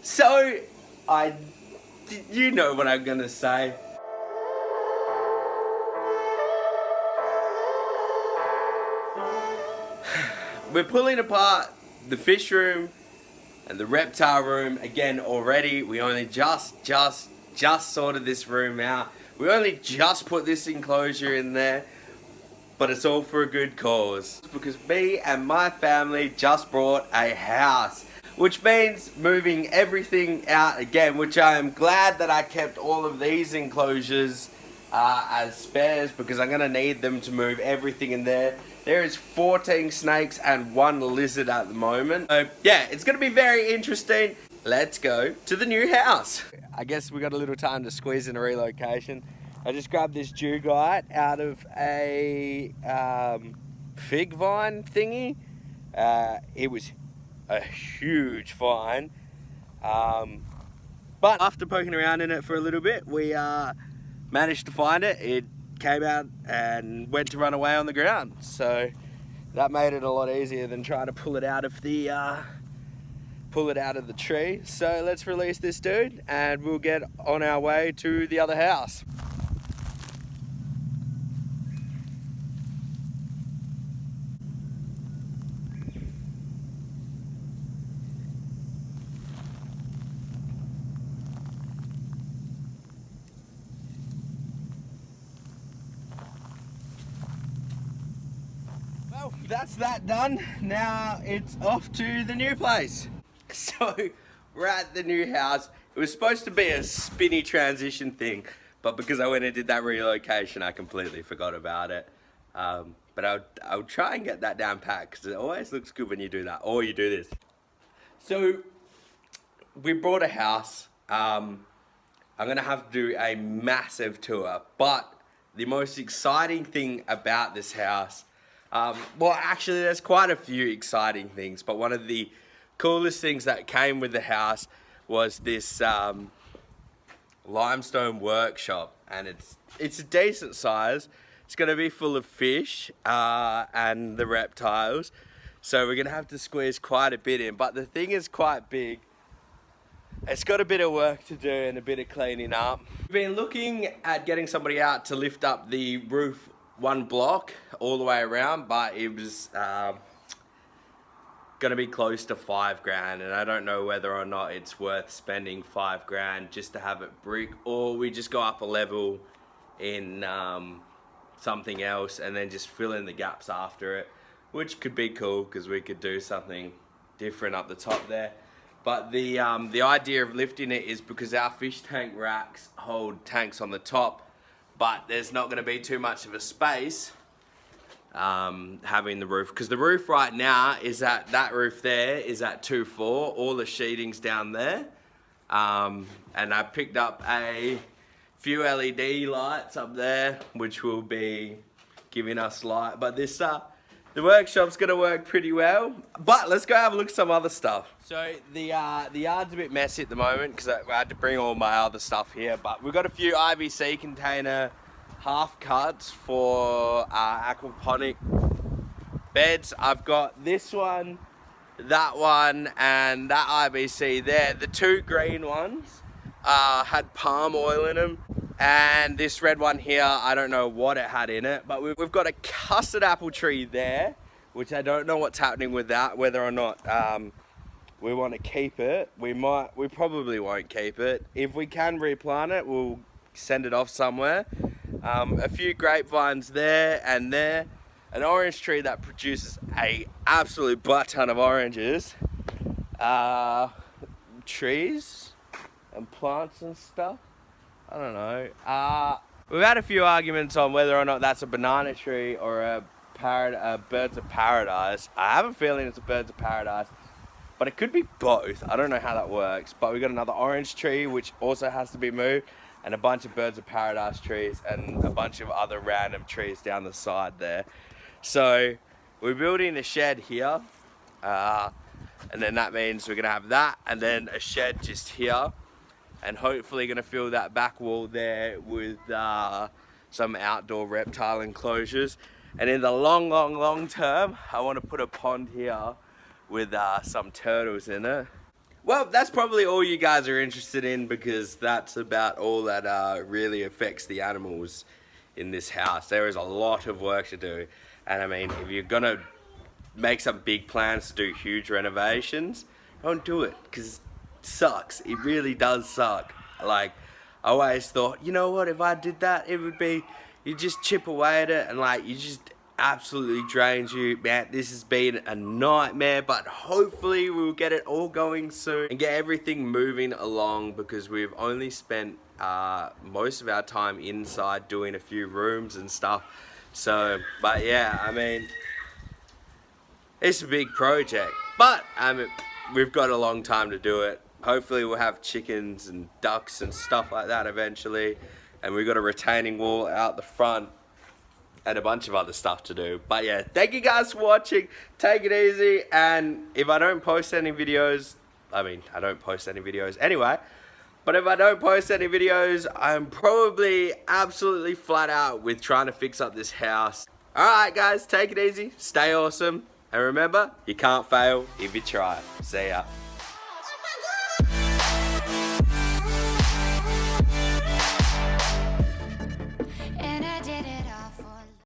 So, you know what I'm gonna say. We're pulling apart the fish room and the reptile room again already. We only just sorted this room out. We only just put this enclosure in there, but it's all for a good cause. Because me and my family just bought a house, which means moving everything out again, which I am glad that I kept all of these enclosures as spares, because I'm gonna need them to move everything in there. There is 14 snakes and 1 lizard at the moment. So yeah, it's gonna be very interesting. Let's go to the new house. I guess we got a little time to squeeze in a relocation. I just grabbed this dugite out of a fig vine thingy. It was a huge find. But after poking around in it for a little bit, we managed to find it. It came out and went to run away on the ground. So that made it a lot easier than trying to pull it out of the tree. So let's release this dude and we'll get on our way to the other house. Well, that's that done. Now it's off to the new place. So we're at the new house. It was supposed to be a spinny transition thing, but because I went and did that relocation, I completely forgot about it. But I'll try and get that down pat, because it always looks good when you do that, or you do this. So we bought a house. I'm gonna have to do a massive tour, but the most exciting thing about this house, well, actually there's quite a few exciting things, but one of the coolest things that came with the house was this limestone workshop, and it's a decent size. It's gonna be full of fish and the reptiles, so we're gonna have to squeeze quite a bit in, but the thing is quite big. It's got a bit of work to do and a bit of cleaning up. We've been looking at getting somebody out to lift up the roof 1 block all the way around, but it was gonna be close to 5 grand, and I don't know whether or not it's worth spending 5 grand just to have it brick, or we just go up a level in something else and then just fill in the gaps after it, which could be cool because we could do something different up the top there. But the idea of lifting it is because our fish tank racks hold tanks on the top, but there's not going to be too much of a space having the roof, because the roof right now is at, that roof there is at 2.4, all the sheeting's down there, and I picked up a few LED lights up there which will be giving us light, but this the workshop's gonna work pretty well. But let's go have a look at some other stuff. So the yard's a bit messy at the moment because I had to bring all my other stuff here, but we've got a few IBC container half cuts for aquaponic beds. I've got this one, that one, and that IBC there. The 2 green ones had palm oil in them, and this red one here, I don't know what it had in it, but we've got a custard apple tree there, which I don't know what's happening with that, whether or not we want to keep it. We probably won't keep it. If we can replant it, we'll send it off somewhere. A few grapevines there and there. An orange tree that produces a absolute butt ton of oranges. Trees and plants and stuff. I don't know. We've had a few arguments on whether or not that's a banana tree or a birds of paradise. I have a feeling it's a birds of paradise, but it could be both. I don't know how that works. But we got another orange tree which also has to be moved, and a bunch of birds of paradise trees and a bunch of other random trees down the side there. So we're building a shed here, and then that means we're gonna have that and then a shed just here, and hopefully gonna fill that back wall there with some outdoor reptile enclosures. And in the long term, I want to put a pond here with some turtles in it. Well, that's probably all you guys are interested in, because that's about all that really affects the animals in this house. There is a lot of work to do, and I mean, if you're gonna make some big plans to do huge renovations, don't do it, because it sucks. It really does suck. Like, I always thought, you know what, if I did that, it would be, you just chip away at it, and like, you just absolutely drains you. Man, this has been a nightmare, but hopefully we'll get it all going soon and get everything moving along, because we've only spent most of our time inside doing a few rooms and stuff. So, but yeah, I mean, it's a big project, but I mean, we've got a long time to do it. Hopefully we'll have chickens and ducks and stuff like that eventually, and we've got a retaining wall out the front and a bunch of other stuff to do. But yeah, thank you guys for watching. Take it easy, and if I don't post any videos, I mean, I don't post any videos anyway, but if I don't post any videos, I'm probably absolutely flat out with trying to fix up this house. Alright guys, take it easy, stay awesome, and remember, you can't fail if you try. See ya.